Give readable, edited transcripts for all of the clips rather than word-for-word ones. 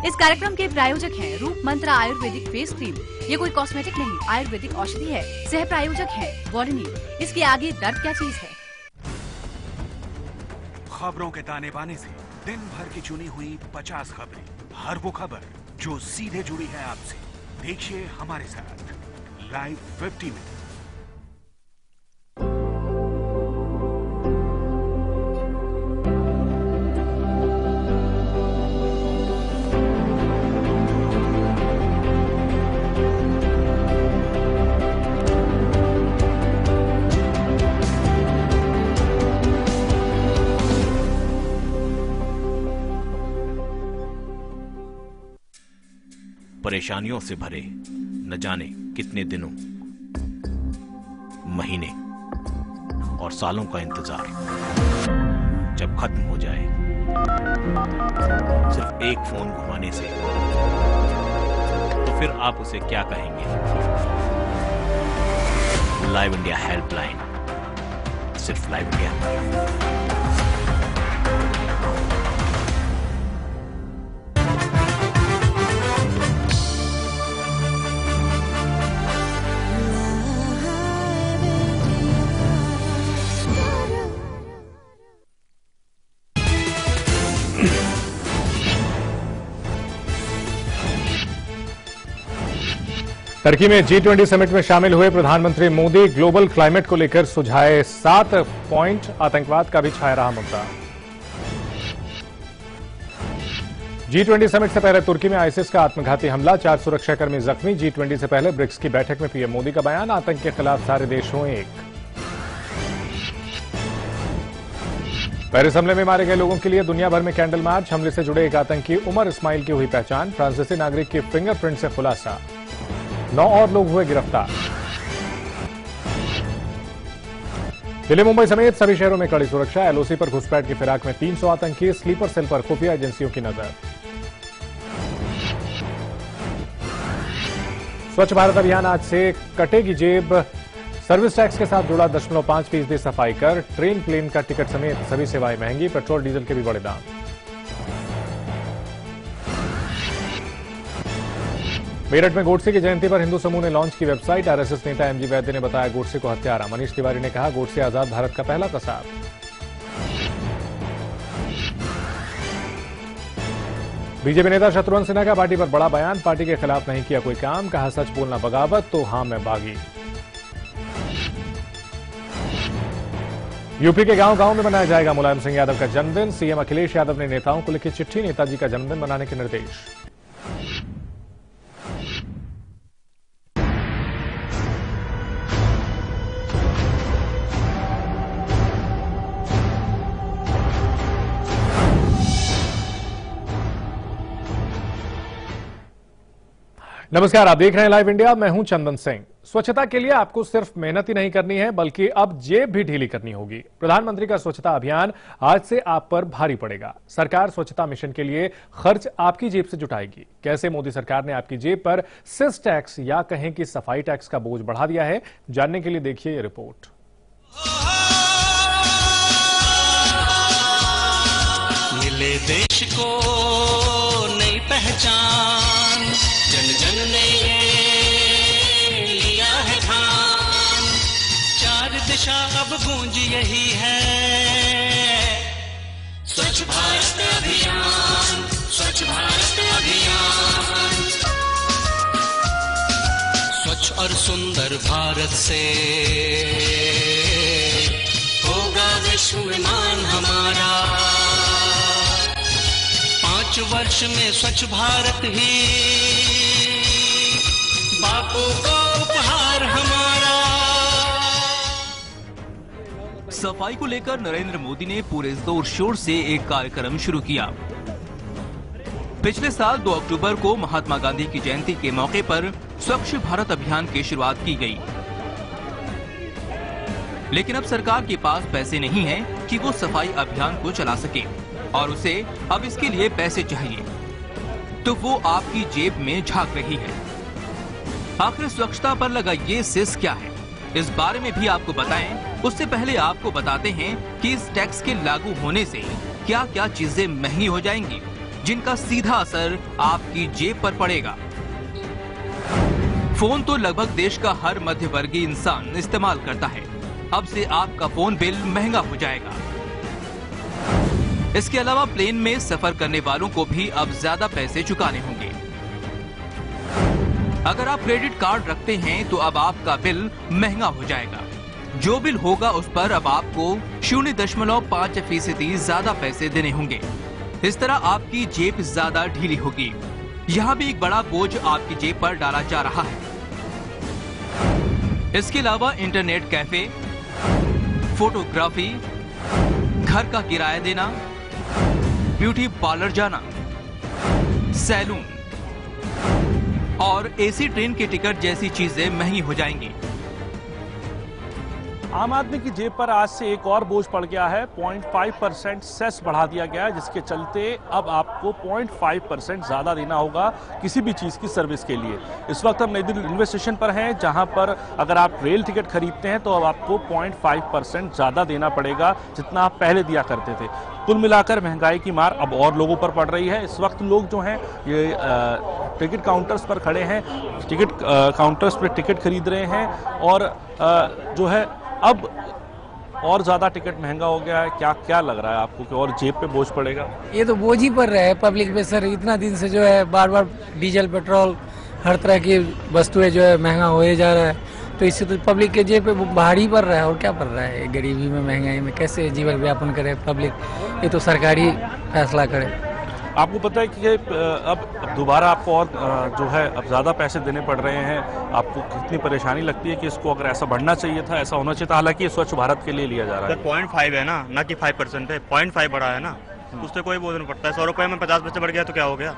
इस कार्यक्रम के प्रायोजक हैं रूप मंत्र आयुर्वेदिक फेस क्रीम। ये कोई कॉस्मेटिक नहीं, आयुर्वेदिक औषधि है। सह प्रायोजक है वॉलिनी। इसके आगे दर्द क्या चीज है। खबरों के ताने बाने से दिन भर की चुनी हुई 50 खबरें, हर वो खबर जो सीधे जुड़ी है आपसे। देखिए हमारे साथ लाइव 50 में। परेशानियों से भरे न जाने कितने दिनों, महीने और सालों का इंतजार जब खत्म हो जाए सिर्फ एक फोन घुमाने से, तो फिर आप उसे क्या कहेंगे? लाइव इंडिया हेल्पलाइन, सिर्फ लाइव इंडिया। टर्की में G20 समिट में शामिल हुए प्रधानमंत्री मोदी ग्लोबल क्लाइमेट को लेकर सुझाए 7 पॉइंट, आतंकवाद का भी छाया रहा मुद्दा। G20 समिट से पहले तुर्की में आईसिस का आत्मघाती हमला, 4 सुरक्षाकर्मी जख्मी। G20 से पहले ब्रिक्स की बैठक में पीएम मोदी का बयान, आतंक के खिलाफ सारे देश हों एक। पेरिस हमले में मारे गए लोगों के लिए दुनिया भर में कैंडल मार्च, हमले से जुड़े एक आतंकी उमर इस्माइल की हुई पहचान, फ्रांसीसी नागरिक की फिंगरप्रिंट से खुलासा, 9 और लोग हुए गिरफ्तार। दिल्ली मुंबई समेत सभी शहरों में कड़ी सुरक्षा, एलओसी पर घुसपैठ की फिराक में 300 आतंकी, स्लीपर सेल पर खुफिया एजेंसियों की नजर। स्वच्छ भारत अभियान आज से कटेगी जेब, सर्विस टैक्स के साथ जुड़ा 0.5% सफाई कर, ट्रेन प्लेन का टिकट समेत सभी सेवाएं महंगी, पेट्रोल डीजल के भी बड़े दाम। मेरठ में गोडसे की जयंती पर हिंदू समूह ने लॉन्च की वेबसाइट, आरएसएस नेता एमजी वैद्य ने बताया गोडसे को हत्यारा। मनीष तिवारी ने कहा गोडसे आजाद भारत का पहला कसाब। बीजेपी नेता शत्रुघ्न सिन्हा का पार्टी पर बड़ा बयान, पार्टी के खिलाफ नहीं किया कोई काम, कहा सच बोलना बगावत तो हां मैं बागी। यूपी के गांव-गांव में मनाया जाएगा मुलायम सिंह यादव का जन्मदिन, सीएम अखिलेश यादव ने नेताओं को लिखी चिट्ठी, नेताजी का जन्मदिन मनाने के निर्देश। नमस्कार, आप देख रहे हैं लाइव इंडिया, मैं हूं चंदन सिंह। स्वच्छता के लिए आपको सिर्फ मेहनत ही नहीं करनी है बल्कि अब जेब भी ढीली करनी होगी। प्रधानमंत्री का स्वच्छता अभियान आज से आप पर भारी पड़ेगा। सरकार स्वच्छता मिशन के लिए खर्च आपकी जेब से जुटाएगी। कैसे मोदी सरकार ने आपकी जेब पर सेस टैक्स या कहें कि सफाई टैक्स का बोझ बढ़ा दिया है, जानने के लिए देखिए ये रिपोर्ट। मिले देश को नई पहचान, जन जन ने ये लिया है ठान, 4 दिशा अब गूंज यही है, स्वच्छ भारत अभियान, स्वच्छ भारत अभियान। स्वच्छ और सुंदर भारत से होगा विश्व विमान हमारा। 5 वर्ष में स्वच्छ भारत ही बापू को उपहार हमारा। सफाई को लेकर नरेंद्र मोदी ने पूरे जोर शोर से एक कार्यक्रम शुरू किया। पिछले साल 2 अक्टूबर को महात्मा गांधी की जयंती के मौके पर स्वच्छ भारत अभियान की शुरुआत की गई। लेकिन अब सरकार के पास पैसे नहीं हैं कि वो सफाई अभियान को चला सके और उसे अब इसके लिए पैसे चाहिए, तो वो आपकी जेब में झांक रही है। आखिर स्वच्छता पर लगा ये सेस क्या है, इस बारे में भी आपको बताएं। उससे पहले आपको बताते हैं कि इस टैक्स के लागू होने से क्या क्या चीजें महंगी हो जाएंगी। जिनका सीधा असर आपकी जेब पर पड़ेगा। फोन तो लगभग देश का हर मध्यवर्गीय इंसान इस्तेमाल करता है। अब से आपका फोन बिल महंगा हो जाएगा। इसके अलावा प्लेन में सफर करने वालों को भी अब ज्यादा पैसे चुकाने होंगे। अगर आप क्रेडिट कार्ड रखते हैं तो अब आपका बिल महंगा हो जाएगा। जो बिल होगा उस पर अब आपको 0.5% ज्यादा पैसे देने होंगे। इस तरह आपकी जेब ज्यादा ढीली होगी। यहाँ भी एक बड़ा बोझ आपकी जेब पर डाला जा रहा है। इसके अलावा इंटरनेट कैफे, फोटोग्राफी, घर का किराया देना, ब्यूटी पार्लर जाना, सैलून और एसी ट्रेन के टिकट जैसी चीजें महंगी हो जाएंगी। आम आदमी की जेब पर आज से एक और बोझ पड़ गया है। 0.5% सेस बढ़ा दिया गया है, जिसके चलते अब आपको 0.5% ज्यादा देना होगा किसी भी चीज की सर्विस के लिए। इस वक्त हम नई दिल्ली रेलवे स्टेशन पर हैं, जहां पर अगर आप रेल टिकट खरीदते हैं तो अब आपको 0.5% ज्यादा देना पड़ेगा जितना आप पहले दिया करते थे। कुल मिलाकर महंगाई की मार अब और लोगों पर पड़ रही है। इस वक्त लोग जो हैं ये टिकट काउंटर्स पर खड़े हैं, टिकट काउंटर्स पर टिकट खरीद रहे हैं और जो है अब और ज्यादा टिकट महंगा हो गया है। क्या लग रहा है आपको कि और जेब पे बोझ पड़ेगा? ये तो बोझ ही पड़ रहा है पब्लिक पे सर। इतना दिन से जो है बार बार डीजल पेट्रोल हर तरह की वस्तुएं जो है महंगा होए जा रहा है, तो इससे तो पब्लिक के जेब पे भारी पड़ रहा है। और क्या पड़ रहा है? गरीबी में, महंगाई में कैसे जीवन व्यापन करे पब्लिक? ये तो सरकारी फैसला करे। आपको पता है कि अब दोबारा आपको और जो है अब ज़्यादा पैसे देने पड़ रहे हैं। आपको कितनी परेशानी लगती है कि इसको अगर ऐसा बढ़ना चाहिए था, ऐसा होना चाहिए था। हालांकि ये स्वच्छ भारत के लिए लिया जा रहा है। 0.5 है ना कि 5% है। 0.5 बढ़ा है ना, उससे कोई बोझ नहीं पड़ता है। 100 रुपये में 50 पैसे बढ़ गया तो क्या हो गया?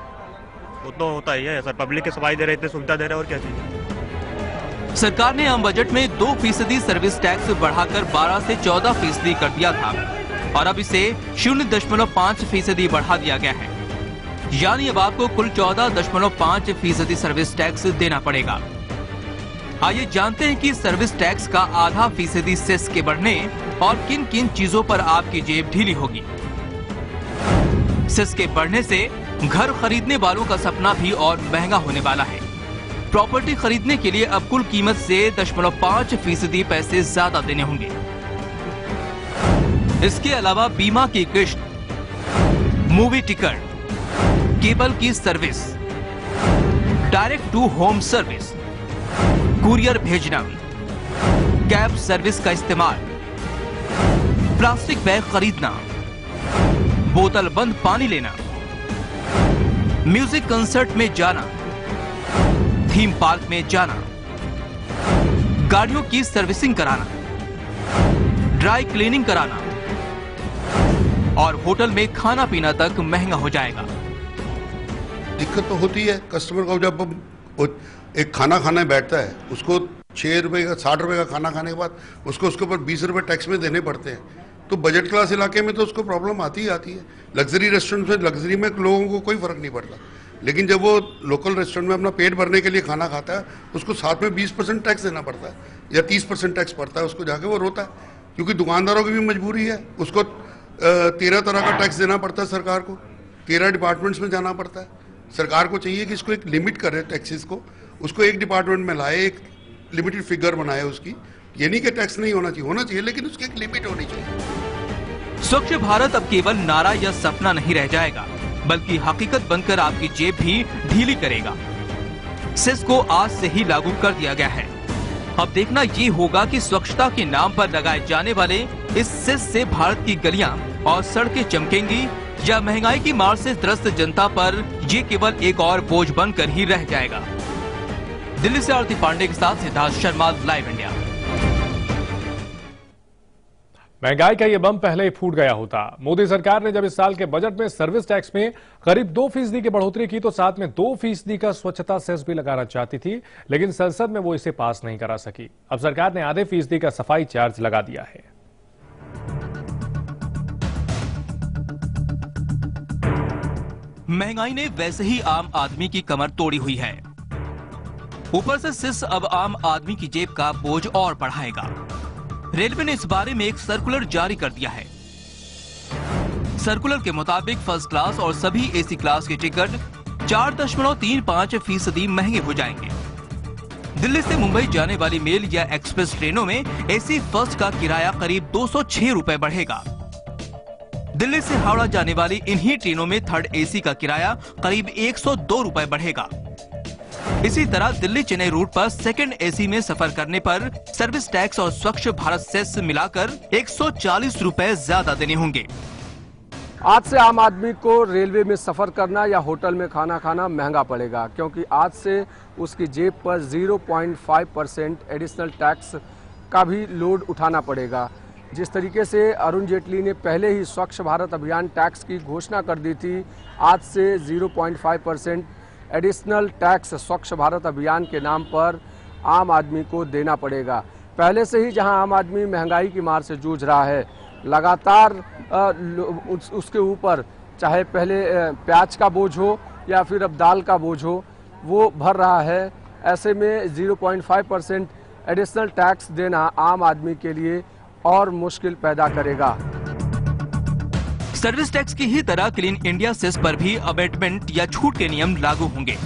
वो तो होता ही है सर। पब्लिक की सफाई दे रहे, इतनी सुविधा दे रहे, और क्या चाहिए? सरकार ने आम बजट में 2% सर्विस टैक्स बढ़ाकर 12 से 14% कर दिया था और अब इसे 0.5% बढ़ा दिया गया है। यानी अब आपको कुल 14.5% सर्विस टैक्स देना पड़ेगा। आइए जानते हैं कि सर्विस टैक्स का 0.5% सेस के बढ़ने और किन किन चीजों पर आपकी जेब ढीली होगी। सेस के बढ़ने से घर खरीदने वालों का सपना भी और महंगा होने वाला है। प्रॉपर्टी खरीदने के लिए अब कुल कीमत से 0.5% पैसे ज्यादा देने होंगे। इसके अलावा बीमा की किश्त, मूवी टिकट, केबल की service, direct to home service, courier भेजना, कैब सर्विस का इस्तेमाल, प्लास्टिक बैग खरीदना, बोतल बंद पानी लेना, म्यूजिक कंसर्ट में जाना, थीम पार्क में जाना, गाड़ियों की सर्विसिंग कराना, ड्राई क्लीनिंग कराना और होटल में खाना पीना तक महंगा हो जाएगा। दिक्कत तो होती है कस्टमर को। जब एक खाना खाने बैठता है, उसको 6 रुपए का 60 रुपए का खाना खाने के बाद उसको उसके ऊपर 20 रुपए टैक्स में देने पड़ते हैं, तो बजट क्लास इलाके में तो उसको प्रॉब्लम आती ही आती है। लग्जरी रेस्टोरेंट में, लग्जरी में लोगों को कोई फर्क नहीं पड़ता, लेकिन जब वो लोकल रेस्टोरेंट में अपना पेट भरने के लिए खाना खाता है, उसको साथ में 20% टैक्स देना पड़ता है या 30% टैक्स पड़ता है। उसको जाके वो रोता है, क्योंकि दुकानदारों की भी मजबूरी है। उसको 13 तरह का टैक्स देना पड़ता है सरकार को, 13 डिपार्टमेंट्स में जाना पड़ता है। सरकार को चाहिए कि इसको एक लिमिट करे टैक्सेस को, उसको एक डिपार्टमेंट में लाए, एक लिमिटेड फिगर बनाए उसकी। ये नहीं कि टैक्स नहीं होना चाहिए, लेकिन उसकी एक लिमिट होनी चाहिए। स्वच्छ भारत अब केवल नारा या सपना नहीं रह जाएगा, बल्कि हकीकत बनकर आपकी जेब भी ढीली करेगा। सेस को आज से ही लागू कर दिया गया है। अब देखना ये होगा कि स्वच्छता के नाम पर लगाए जाने वाले इस सेस से भारत की गलियां और सड़कें चमकेंगी या महंगाई की मार से त्रस्त जनता पर ये केवल एक और बोझ बनकर ही रह जाएगा। दिल्ली से आरती पांडे के साथ सिद्धार्थ शर्मा, लाइव इंडिया। महंगाई का ये बम पहले ही फूट गया होता। मोदी सरकार ने जब इस साल के बजट में सर्विस टैक्स में करीब 2% की बढ़ोतरी की तो साथ में 2% का स्वच्छता सेस भी लगाना चाहती थी, लेकिन संसद में वो इसे पास नहीं करा सकी। अब सरकार ने आधे फीसदी का सफाई चार्ज लगा दिया है। महंगाई ने वैसे ही आम आदमी की कमर तोड़ी हुई है, ऊपर से सेस अब आम आदमी की जेब का बोझ और बढ़ाएगा। रेलवे ने इस बारे में एक सर्कुलर जारी कर दिया है। सर्कुलर के मुताबिक फर्स्ट क्लास और सभी एसी क्लास के टिकट 4.35% महंगे हो जाएंगे। दिल्ली से मुंबई जाने वाली मेल या एक्सप्रेस ट्रेनों में एसी फर्स्ट का किराया करीब 206 रुपए बढ़ेगा। दिल्ली से हावड़ा जाने वाली इन्हीं ट्रेनों में थर्ड एसी का किराया करीब 102 रुपए बढ़ेगा। इसी तरह दिल्ली चेन्नई रूट पर सेकंड एसी में सफर करने पर सर्विस टैक्स और स्वच्छ भारत सेस मिलाकर 140 रुपए ज्यादा देने होंगे। आज से आम आदमी को रेलवे में सफर करना या होटल में खाना खाना महंगा पड़ेगा, क्योंकि आज से उसकी जेब पर 0.5% एडिशनल टैक्स का भी लोड उठाना पड़ेगा। जिस तरीके से अरुण जेटली ने पहले ही स्वच्छ भारत अभियान टैक्स की घोषणा कर दी थी, आज से 0.5% एडिशनल टैक्स स्वच्छ भारत अभियान के नाम पर आम आदमी को देना पड़ेगा। पहले से ही जहां आम आदमी महंगाई की मार से जूझ रहा है, लगातार उसके ऊपर चाहे पहले प्याज का बोझ हो या फिर अब दाल का बोझ हो, वो भर रहा है। ऐसे में 0.5% एडिशनल टैक्स देना आम आदमी के लिए और मुश्किल पैदा करेगा। सर्विस टैक्स की ही तरह क्लीन इंडिया सेस पर भी अबेटमेंट या छूट के नियम लागू होंगे।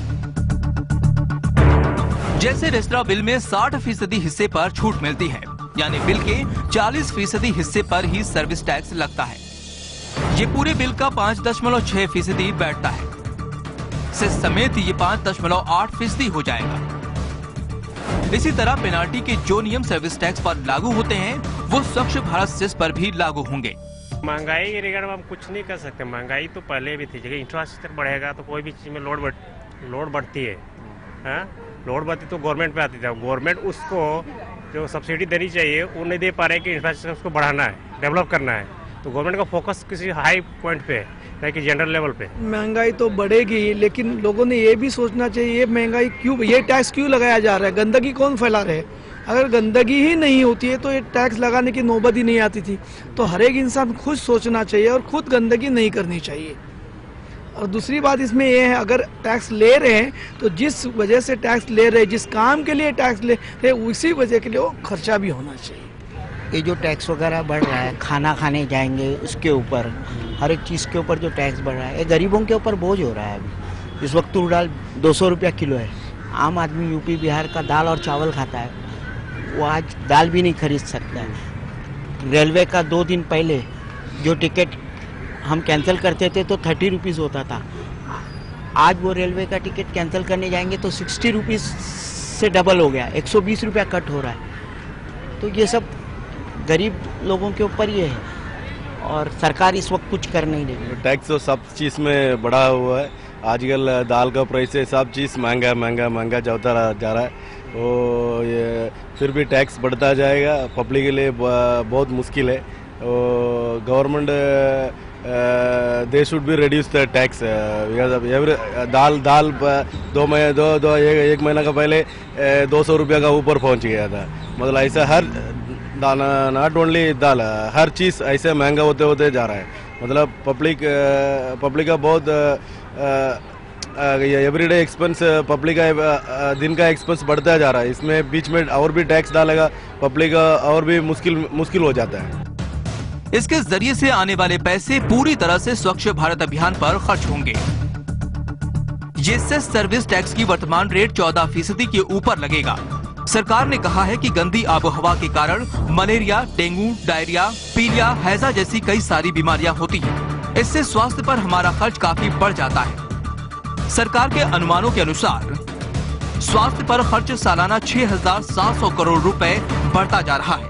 जैसे रेस्तरां बिल में 60% हिस्से पर छूट मिलती है, यानी बिल के 40% हिस्से पर ही सर्विस टैक्स लगता है। ये पूरे बिल का 5.6% बैठता है। सेस समेत ये 5.8% हो जाएगा। इसी तरह पेनाल्टी के जो नियम सर्विस टैक्स पर लागू होते हैं, वो स्वच्छ भारत सेस पर भी लागू होंगे। महंगाई के रिगार्ड में हम कुछ नहीं कर सकते। महंगाई तो पहले भी थी, जगह इंफ्रास्ट्रक्चर बढ़ेगा तो कोई भी चीज में लोड बढ़ती है। लोड बढ़ती तो गवर्नमेंट पे आती है। गवर्नमेंट उसको जो सब्सिडी देनी चाहिए वो नहीं दे पा रहे कि इंफ्रास्ट्रक्चर उसको बढ़ाना है, डेवलप करना है। तो गवर्नमेंट का फोकस किसी हाई पॉइंट पे है कि जनरल लेवल पे। महंगाई तो बढ़ेगी, लेकिन लोगों ने ये भी सोचना चाहिए ये महंगाई क्यों, ये टैक्स क्यों लगाया जा रहा है। गंदगी कौन फैला रहे। अगर गंदगी ही नहीं होती है तो ये टैक्स लगाने की नौबत ही नहीं आती थी। तो हर एक इंसान खुद सोचना चाहिए और खुद गंदगी नहीं करनी चाहिए। और दूसरी बात इसमें ये है, अगर टैक्स ले रहे हैं तो जिस वजह से टैक्स ले रहे हैं, जिस काम के लिए टैक्स ले रहे हैं, उसी वजह के लिए वो खर्चा भी होना चाहिए। ये जो टैक्स वगैरह बढ़ रहा है, खाना खाने जाएंगे उसके ऊपर, हर एक चीज़ के ऊपर जो टैक्स बढ़ रहा है, ये गरीबों के ऊपर बोझ हो रहा है। अभी इस वक्त तूर दाल 200 रुपया किलो है। आम आदमी यूपी बिहार का दाल और चावल खाता है, वो आज दाल भी नहीं खरीद सकता है। रेलवे का 2 दिन पहले जो टिकट हम कैंसिल करते थे तो 30 रुपीज़ होता था, आज वो रेलवे का टिकट कैंसिल करने जाएंगे तो 60 रुपीज़ से डबल हो गया, 120 रुपया कट हो रहा है। तो ये सब गरीब लोगों के ऊपर ये है और सरकार इस वक्त कुछ कर नहीं रही। टैक्स तो सब चीज़ में बढ़ा हुआ है। आजकल दाल का प्राइस है, सब चीज़ महंगा महंगा महंगा जा रहा है। वो ये फिर भी टैक्स बढ़ता जाएगा, पब्लिक के लिए बहुत मुश्किल है। Government they should be reduce the tax. दाल एक महीना का पहले 200 रुपया का ऊपर पहुंच गया था। मतलब ऐसा हर दाना, नॉट ओनली दाल, हर चीज़ ऐसे महंगा होते होते जा रहा है। मतलब पब्लिक का बहुत एवरीडे एक्सपेंस, पब्लिक का दिन का एक्सपेंस बढ़ता जा रहा है। इसमें बीच में और भी टैक्स डालेगा, पब्लिक का और भी मुश्किल हो जाता है। इसके जरिए से आने वाले पैसे पूरी तरह से स्वच्छ भारत अभियान पर खर्च होंगे। ये सेस सर्विस टैक्स की वर्तमान रेट 14% के ऊपर लगेगा। सरकार ने कहा है कि गंदी आबोहवा के कारण मलेरिया, डेंगू, डायरिया, पीलिया, हैजा जैसी कई सारी बीमारियां होती हैं। इससे स्वास्थ्य पर हमारा खर्च काफी बढ़ जाता है। सरकार के अनुमानों के अनुसार स्वास्थ्य पर खर्च सालाना 6,700 करोड़ रुपए बढ़ता जा रहा है।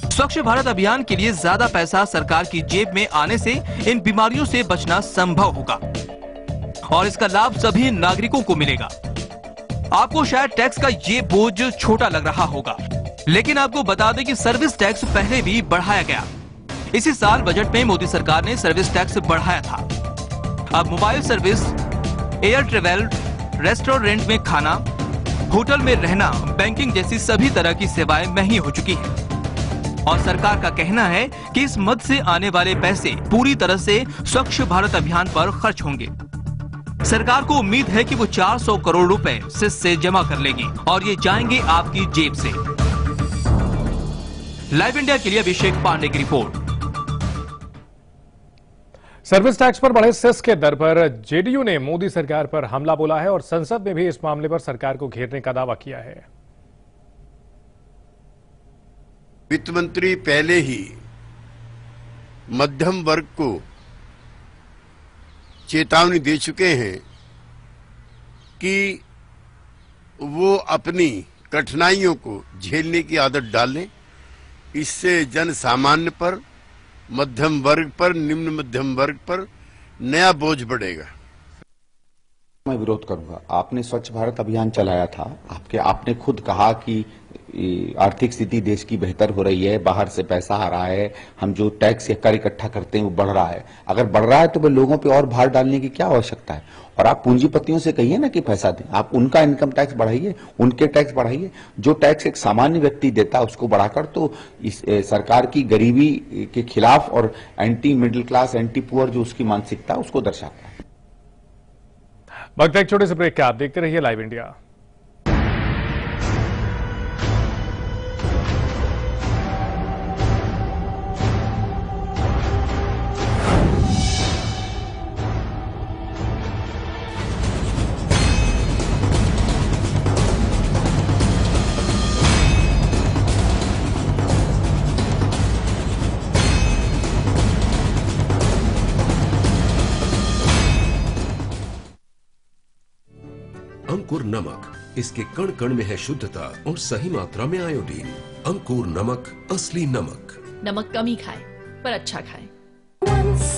स्वच्छ भारत अभियान के लिए ज्यादा पैसा सरकार की जेब में आने से इन बीमारियों से बचना संभव होगा और इसका लाभ सभी नागरिकों को मिलेगा। आपको शायद टैक्स का ये बोझ छोटा लग रहा होगा, लेकिन आपको बता दें कि सर्विस टैक्स पहले भी बढ़ाया गया। इसी साल बजट में मोदी सरकार ने सर्विस टैक्स बढ़ाया था। अब mobile service, air travel, restaurant में खाना, होटल में रहना, बैंकिंग जैसी सभी तरह की सेवाएं महंगी हो चुकी हैं और सरकार का कहना है कि इस मद से आने वाले पैसे पूरी तरह से स्वच्छ भारत अभियान पर खर्च होंगे। सरकार को उम्मीद है कि वो 400 करोड़ रुपए सेस से जमा कर लेगी और ये जाएंगे आपकी जेब से। लाइव इंडिया के लिए अभिषेक पांडे की रिपोर्ट। सर्विस टैक्स पर बढ़े सेस के दर पर जेडीयू ने मोदी सरकार पर हमला बोला है और संसद में भी इस मामले पर सरकार को घेरने का दावा किया है। वित्त मंत्री पहले ही मध्यम वर्ग को चेतावनी दे चुके हैं कि वो अपनी कठिनाइयों को झेलने की आदत डालें। इससे जन सामान्य पर, मध्यम वर्ग पर, निम्न मध्यम वर्ग पर नया बोझ बढ़ेगा। मैं विरोध करूंगा। आपने स्वच्छ भारत अभियान चलाया था, आपने खुद कहा कि आर्थिक स्थिति देश की बेहतर हो रही है, बाहर से पैसा आ रहा है, हम जो टैक्स या कर इकट्ठा करते हैं वो बढ़ रहा है। अगर बढ़ रहा है तो वो लोगों पे और भार डालने की क्या आवश्यकता है? और आप पूंजीपतियों से कहिए ना कि पैसा दें, आप उनका इनकम टैक्स बढ़ाइए, उनके टैक्स बढ़ाइए। जो टैक्स एक सामान्य व्यक्ति देता है उसको बढ़ाकर तो इस सरकार की गरीबी के खिलाफ और anti middle class, anti poor जो उसकी मानसिकता है उसको दर्शाता है। वक्त एक छोटे से ब्रेक का, आप देखते रहिए लाइव इंडिया। अंकुर नमक, इसके कण कण में है शुद्धता और सही मात्रा में आयोडीन। अंकुर नमक, असली नमक। नमक कम ही खाए पर अच्छा खाए। Once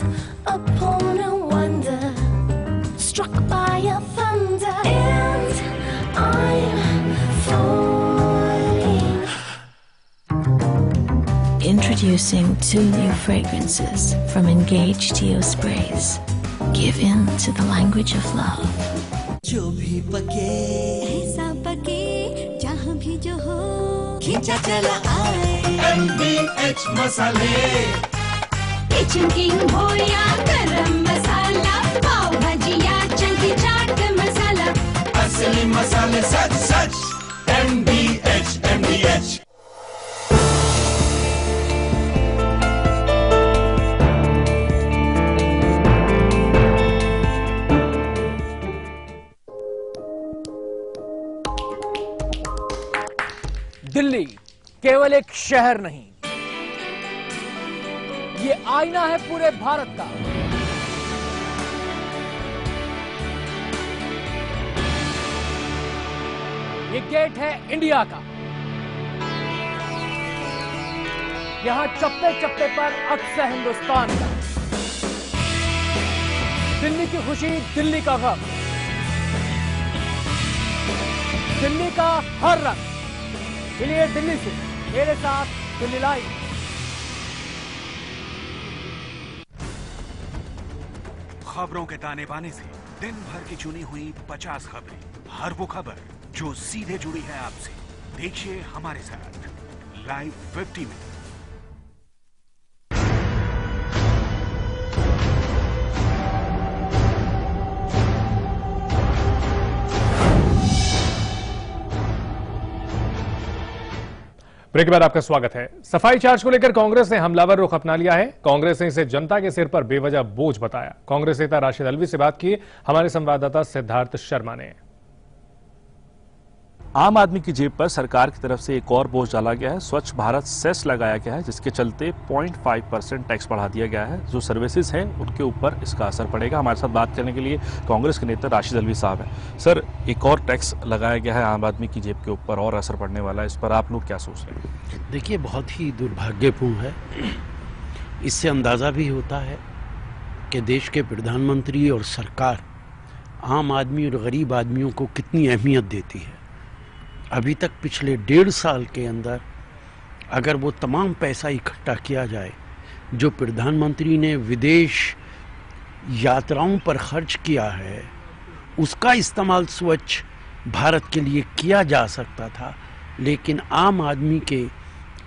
upon a wonder, struck by a thunder, and I'm falling. Introducing 2 new fragrances from Engage Deo Sprays. Give in to the language of love. जो भी पके ऐसा पके जहाँ भी जो हो, खींचा चला आए MDH मसाले। किचन किंग हो या गरम मसाला, पाव भाजी या चंकी चाट मसाला, असली मसाले सच सच MDH। दिल्ली केवल एक शहर नहीं, ये आईना है पूरे भारत का। ये गेट है इंडिया का। यहां चप्पे चप्पे पर अक्स है हिंदुस्तान का। दिल्ली की खुशी, दिल्ली का गम, दिल्ली का हर रंग। मिलिए दिल्ली से, मेरे साथ दिल्ली लाइव। खबरों के ताने बाने से दिन भर की चुनी हुई 50 खबरें, हर वो खबर जो सीधे जुड़ी है आपसे। देखिए हमारे साथ लाइव 50 में। ब्रेक के बाद आपका स्वागत है। सफाई चार्ज को लेकर कांग्रेस ने हमलावर रुख अपना लिया है। कांग्रेस ने इसे जनता के सिर पर बेवजह बोझ बताया। कांग्रेस नेता राशिद अलवी से बात की हमारे संवाददाता सिद्धार्थ शर्मा ने। आम आदमी की जेब पर सरकार की तरफ से एक और बोझ डाला गया है। स्वच्छ भारत सेस लगाया गया है, जिसके चलते 0.5% टैक्स बढ़ा दिया गया है। जो सर्विसेज हैं उनके ऊपर इसका असर पड़ेगा। हमारे साथ बात करने के लिए कांग्रेस के नेता राशिद अलवी साहब हैं। सर, एक और टैक्स लगाया गया है आम आदमी की जेब के ऊपर और असर पड़ने वाला है, इस पर आप लोग क्या सोच रहे हैं? देखिए, बहुत ही दुर्भाग्यपूर्ण है। इससे अंदाज़ा भी होता है कि देश के प्रधानमंत्री और सरकार आम आदमी और गरीब आदमियों को कितनी अहमियत देती है। अभी तक पिछले 1.5 साल के अंदर अगर वो तमाम पैसा इकट्ठा किया जाए जो प्रधानमंत्री ने विदेश यात्राओं पर खर्च किया है, उसका इस्तेमाल स्वच्छ भारत के लिए किया जा सकता था। लेकिन आम आदमी के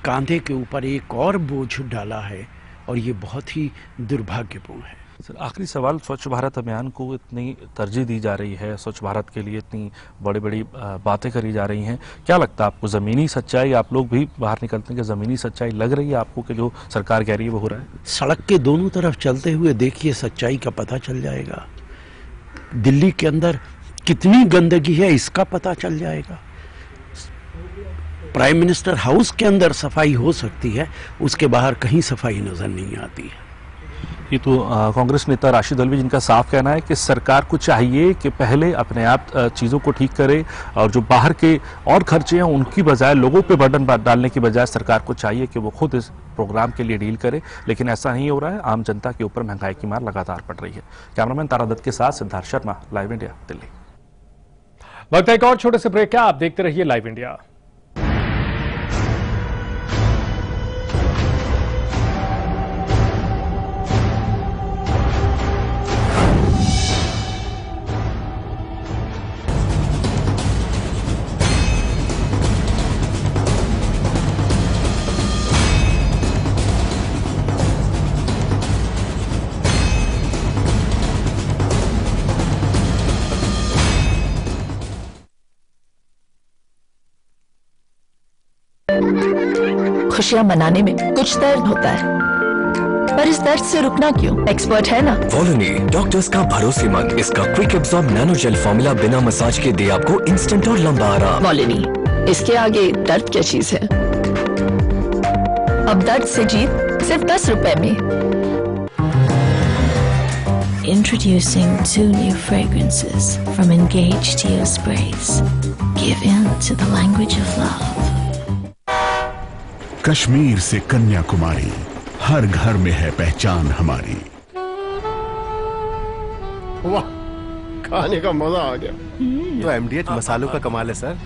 कांधे के ऊपर एक और बोझ डाला है और ये बहुत ही दुर्भाग्यपूर्ण है। सर आखिरी सवाल, स्वच्छ भारत अभियान को इतनी तरजीह दी जा रही है, स्वच्छ भारत के लिए इतनी बड़ी बड़ी बातें करी जा रही हैं, क्या लगता है आपको ज़मीनी सच्चाई, आप लोग भी बाहर निकलते हैं कि ज़मीनी सच्चाई लग रही है आपको कि जो सरकार कह रही है वो हो रहा है? सड़क के दोनों तरफ चलते हुए देखिए, सच्चाई का पता चल जाएगा। दिल्ली के अंदर कितनी गंदगी है इसका पता चल जाएगा। प्राइम मिनिस्टर हाउस के अंदर सफाई हो सकती है, उसके बाहर कहीं सफाई नजर नहीं आती है। ये तो कांग्रेस नेता राशिद अल्वी, जिनका साफ कहना है कि सरकार को चाहिए कि पहले अपने आप चीज़ों को ठीक करे और जो बाहर के और खर्चे हैं उनकी बजाय, लोगों पे बर्डन डालने की बजाय सरकार को चाहिए कि वो खुद इस प्रोग्राम के लिए डील करे, लेकिन ऐसा नहीं हो रहा है। आम जनता के ऊपर महंगाई की मार लगातार पड़ रही है। कैमरामैन तारा दत्त के साथ सिद्धार्थ शर्मा, लाइव इंडिया, दिल्ली। वक्त है एक और छोटे से ब्रेक का, आप देखते रहिए लाइव इंडिया। खुशियां मनाने में कुछ दर्द होता है, पर इस दर्द से रुकना क्यों? एक्सपर्ट है ना वॉलोनी, डॉक्टर्स का भरोसेमंद। इसका quick absorb nano gel formula बिना मसाज के दे आपको इंस्टेंट और लंबा आराम। वॉलोनी, इसके आगे दर्द क्या चीज है? अब दर्द से जीत सिर्फ 10 रुपए में। Introducing 2 new fragrances from Engage Deo Sprays. Give in to the language of love. Kashmir से कन्याकुमारी, हर घर में है पहचान हमारी। वाह, खाने का मजा आ गया। तो MDH मसालों का कमाल है सर।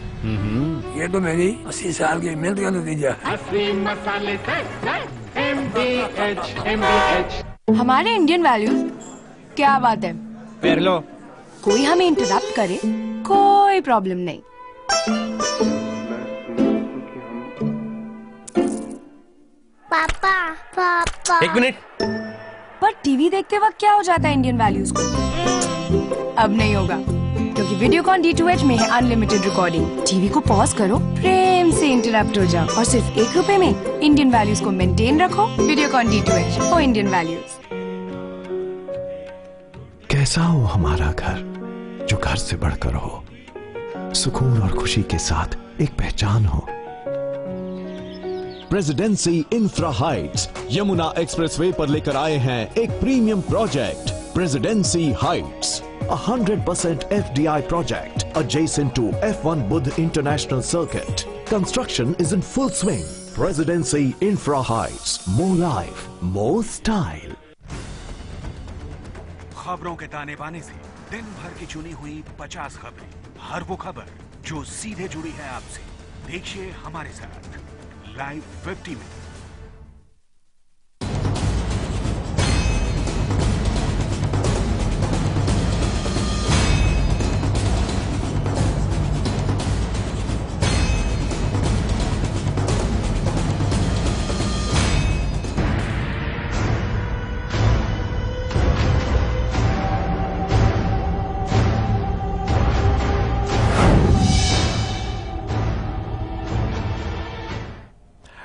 ये तो मेरी 80 साल की मेहनत का नतीजा है। असली मसाले से MDH। हमारे इंडियन वैल्यूज, क्या बात है। फिर लो, कोई हमें इंटरप्ट करे कोई प्रॉब्लम नहीं। पापा पापा, एक मिनट। पर टीवी देखते वक्त क्या हो जाता है इंडियन वैल्यूज को? अब नहीं होगा, क्योंकि वीडियोकॉन D2H में है अनलिमिटेड रिकॉर्डिंग। टीवी को पॉज करो, प्रेम से इंटरप्ट हो जाओ और सिर्फ 1 रुपए में इंडियन वैल्यूज को मेंटेन रखो। Videocon D2H for Indian values. कैसा हो हमारा घर, जो घर से बढ़कर हो, सुकून और खुशी के साथ एक पहचान हो। Presidency infra Heights Yamuna expressway पर लेकर आए हैं एक premium project, presidency Heights, 100% FDI project adjacent to F1 Budh International Circuit. Construction is in full swing. Presidency Infra Heights, more life, more style. खबरों के ताने बाने से दिन भर की चुनी हुई 50 खबरें, हर वो खबर जो सीधे जुड़ी है आपसे। देखिए हमारे साथ लाइव 50 में।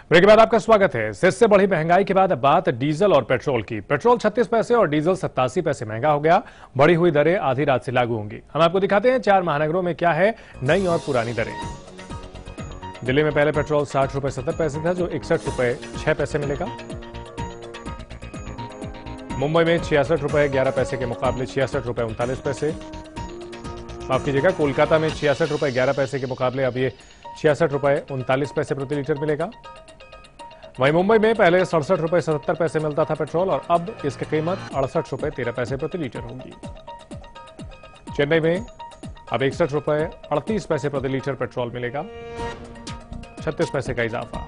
ब्रेक के बाद आपका स्वागत है। इससे बढ़ी महंगाई के बाद अब बात डीजल और पेट्रोल की। पेट्रोल 36 पैसे और डीजल 87 पैसे महंगा हो गया। बढ़ी हुई दरें आधी रात से लागू होंगी। हम आपको दिखाते हैं 4 महानगरों में क्या है नई और पुरानी दरें। दिल्ली में पहले पेट्रोल 60 रुपए 70 पैसे था, जो 61 रुपए 6 पैसे मिलेगा। मुंबई में 66 रुपए 11 पैसे के मुकाबले 66 रुपए 39 पैसे। माफ कीजिएगा, कोलकाता में 66 रुपए 11 पैसे के मुकाबले अब ये 66 रुपए 39 पैसे प्रति लीटर मिलेगा। वहीं मुंबई में पहले 67 रुपए 77 पैसे मिलता था पेट्रोल, और अब इसकी कीमत 68 रुपए 13 पैसे प्रति लीटर होगी। चेन्नई में अब 61 रुपए 38 पैसे प्रति लीटर पेट्रोल मिलेगा, 36 पैसे का इजाफा।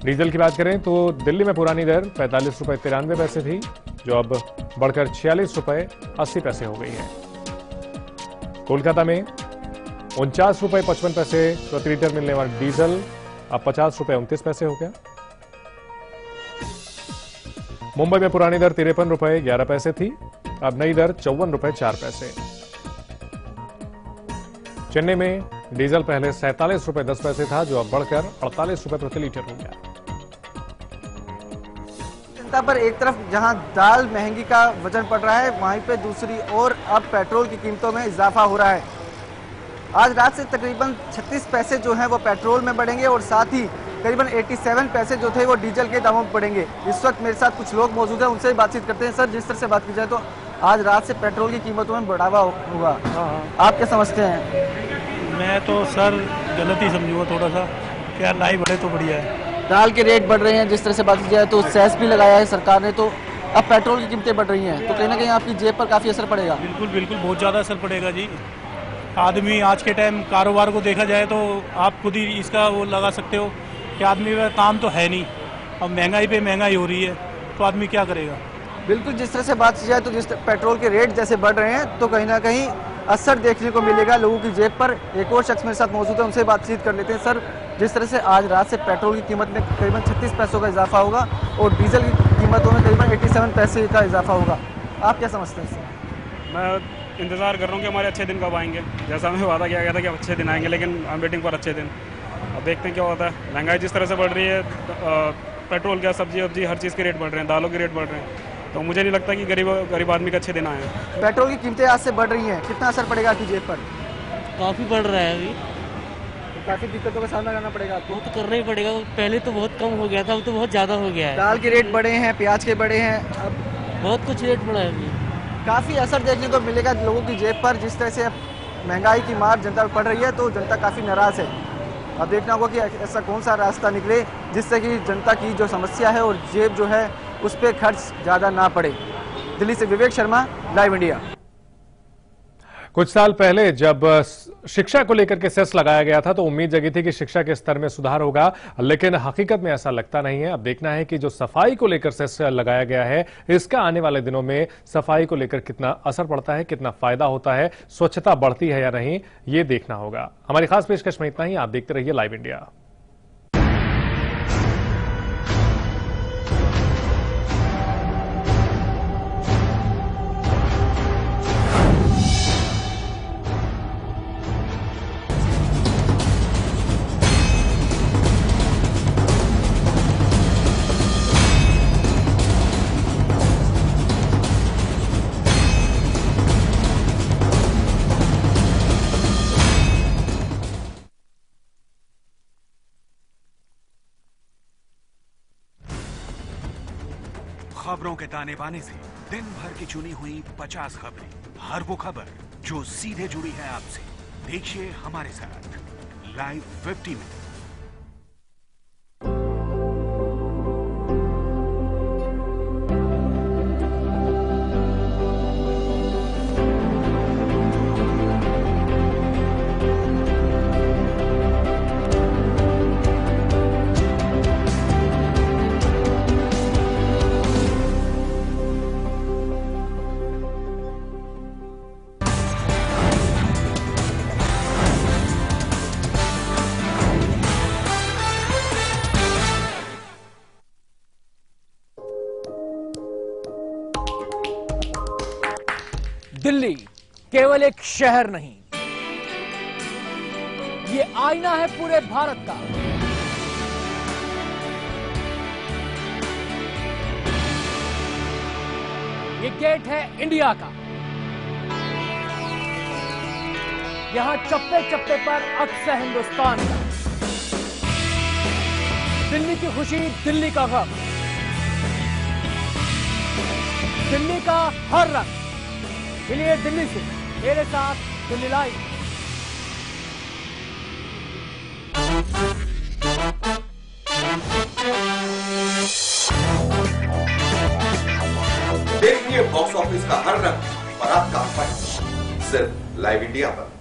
डीजल की बात करें तो दिल्ली में पुरानी दर 45 रुपए 93 पैसे थी, जो अब बढ़कर 46 रुपए 80 पैसे हो गई है। कोलकाता में 49 रुपए 55 पैसे प्रति लीटर मिलने वाला डीजल अब 50 रुपए 29 पैसे हो गया। मुंबई में पुरानी दर 53 रुपए 11 पैसे थी, अब नई दर 54 रुपए 4 पैसे। चेन्नई में डीजल पहले 47 रुपए 10 पैसे था, जो अब बढ़कर 48 रुपए प्रति लीटर हो गया। जनता पर एक तरफ जहां दाल महंगी का वजन पड़ रहा है, वहीं पे दूसरी ओर अब पेट्रोल की कीमतों में इजाफा हो रहा है। आज रात से तकरीबन 36 पैसे जो हैं वो पेट्रोल में बढ़ेंगे और साथ ही करीबन 87 पैसे जो थे वो डीजल के दामों में बढ़ेंगे। इस वक्त मेरे साथ कुछ लोग मौजूद हैं, उनसे बातचीत करते हैं। सर, जिस तरह से बात की जाए तो आज रात से पेट्रोल की कीमतों में बढ़ावा होगा, आप क्या समझते हैं? मैं तो सर गलत ही समझूंगा थोड़ा सा, क्या लाई बढ़े तो बढ़िया है। दाल के रेट बढ़ रहे हैं, जिस तरह से बात की जाए तो सेस भी लगाया है सरकार ने, तो अब पेट्रोल की कीमतें बढ़ रही हैं, तो कहीं ना कहीं आपकी जेब पर काफ़ी असर पड़ेगा। बिल्कुल बिल्कुल, बहुत ज़्यादा असर पड़ेगा जी। आदमी आज के टाइम कारोबार को देखा जाए तो आप खुद ही इसका वो लगा सकते हो कि आदमी का काम तो है नहीं, अब महंगाई पे महंगाई हो रही है तो आदमी क्या करेगा। बिल्कुल, जिस तरह से बात की जाए तो जिस पेट्रोल के रेट जैसे बढ़ रहे हैं तो कहीं ना कहीं असर देखने को मिलेगा लोगों की जेब पर। एक और शख्स मेरे साथ मौजूद है, उनसे बातचीत कर लेते हैं। सर, जिस तरह से आज रात से पेट्रोल की कीमत में करीबन 36 पैसों का इजाफा होगा और डीजल की कीमतों में करीबन 87 पैसे का इजाफा होगा, आप क्या समझते हैं सर? मैं इंतज़ार कर रहा हूँ कि हमारे अच्छे दिन कब आएंगे। जैसा हमें वादा किया गया था कि अच्छे दिन आएंगे, लेकिन आई एम वेटिंग फॉर अच्छे दिन। अब देखते हैं क्या होता है। महंगाई जिस तरह से बढ़ रही है, पेट्रोल क्या, सब्जी वब्जी हर चीज़ के रेट बढ़ रहे हैं, दालों के रेट बढ़ रहे हैं, तो मुझे नहीं लगता कि गरीब आदमी का अच्छे दिन आए। पेट्रोल की कीमतें आज से बढ़ रही हैं, कितना असर पड़ेगा आपकी जेब पर? काफ़ी बढ़ रहा है अभी, तो काफ़ी दिक्कतों का सामना करना पड़ेगा आपको। वो तो करना ही पड़ेगा, पहले तो बहुत कम हो गया था, अब तो बहुत ज़्यादा हो गया है। दाल के रेट बढ़े हैं, प्याज के बढ़े हैं, अब बहुत कुछ रेट बढ़ा है अभी। काफ़ी असर देखने को मिलेगा लोगों की जेब पर। जिस तरह से महंगाई की मार जनता पर पड़ रही है तो जनता काफ़ी नाराज़ है। अब देखना होगा कि ऐसा कौन सा रास्ता निकले जिससे कि जनता की जो समस्या है और जेब जो है उस पर खर्च ज़्यादा ना पड़े। दिल्ली से विवेक शर्मा, लाइव इंडिया। कुछ साल पहले जब शिक्षा को लेकर के सेस लगाया गया था तो उम्मीद जगी थी कि शिक्षा के स्तर में सुधार होगा, लेकिन हकीकत में ऐसा लगता नहीं है। अब देखना है कि जो सफाई को लेकर सेस लगाया गया है, इसका आने वाले दिनों में सफाई को लेकर कितना असर पड़ता है, कितना फायदा होता है, स्वच्छता बढ़ती है या नहीं, ये देखना होगा। हमारी खास पेशकश में इतना ही। आप देखते रहिए लाइव इंडिया। खबरों के ताने बाने से दिन भर की चुनी हुई 50 खबरें, हर वो खबर जो सीधे जुड़ी है आपसे। देखिए हमारे साथ लाइव 50 में। दिल्ली केवल एक शहर नहीं, ये आईना है पूरे भारत का। ये गेट है इंडिया का। यहां चप्पे चप्पे पर अक्स है हिंदुस्तान का। दिल्ली की खुशी, दिल्ली का गम, दिल्ली का हर रंग। मिलिए दिल्ली से मेरे साथ दिल्ली लाइव। देखिए बॉक्स ऑफिस का हर रंग और आपका फन सिर्फ लाइव इंडिया पर।